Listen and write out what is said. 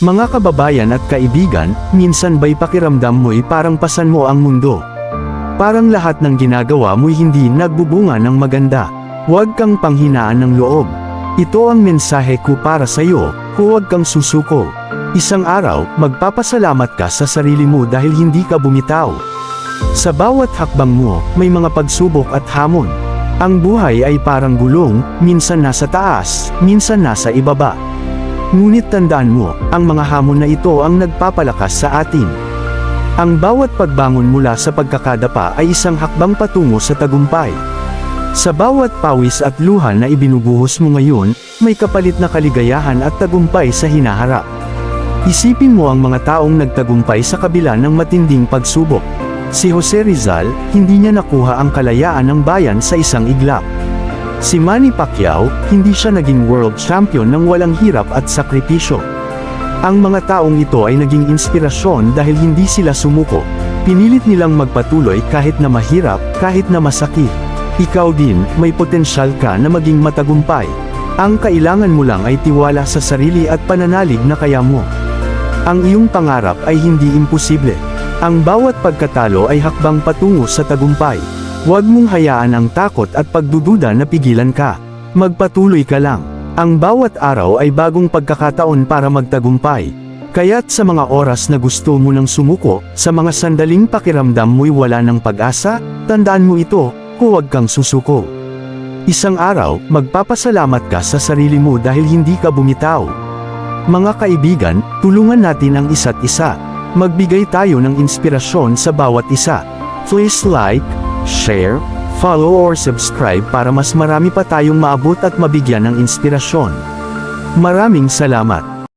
Mga kababayan at kaibigan, minsan ba'y pakiramdam mo'y parang pasan mo ang mundo? Parang lahat ng ginagawa mo'y hindi nagbubunga ng maganda. Huwag kang panghinaan ng loob. Ito ang mensahe ko para sa iyo, huwag kang susuko. Isang araw, magpapasalamat ka sa sarili mo dahil hindi ka bumitaw. Sa bawat hakbang mo, may mga pagsubok at hamon. Ang buhay ay parang gulong, minsan nasa taas, minsan nasa ibaba. Ngunit tandaan mo, ang mga hamon na ito ang nagpapalakas sa atin. Ang bawat pagbangon mula sa pagkakadapa ay isang hakbang patungo sa tagumpay. Sa bawat pawis at luha na ibinubuhos mo ngayon, may kapalit na kaligayahan at tagumpay sa hinaharap. Isipin mo ang mga taong nagtagumpay sa kabila ng matinding pagsubok. Si Jose Rizal, hindi niya nakuha ang kalayaan ng bayan sa isang iglap. Si Manny Pacquiao, hindi siya naging world champion ng walang hirap at sakripisyo. Ang mga taong ito ay naging inspirasyon dahil hindi sila sumuko. Pinilit nilang magpatuloy kahit na mahirap, kahit na masakit. Ikaw din, may potensyal ka na maging matagumpay. Ang kailangan mo lang ay tiwala sa sarili at pananalig na kaya mo. Ang iyong pangarap ay hindi imposible. Ang bawat pagkatalo ay hakbang patungo sa tagumpay. Huwag mong hayaan ang takot at pagdududa na pigilan ka. Magpatuloy ka lang. Ang bawat araw ay bagong pagkakataon para magtagumpay. Kaya't sa mga oras na gusto mo nang sumuko, sa mga sandaling pakiramdam mo'y wala ng pag-asa, tandaan mo ito, huwag kang susuko. Isang araw, magpapasalamat ka sa sarili mo dahil hindi ka bumitaw. Mga kaibigan, tulungan natin ang isa't isa. Magbigay tayo ng inspirasyon sa bawat isa. Please like, share, follow or subscribe para mas marami pa tayong maabot at mabigyan ng inspirasyon. Maraming salamat.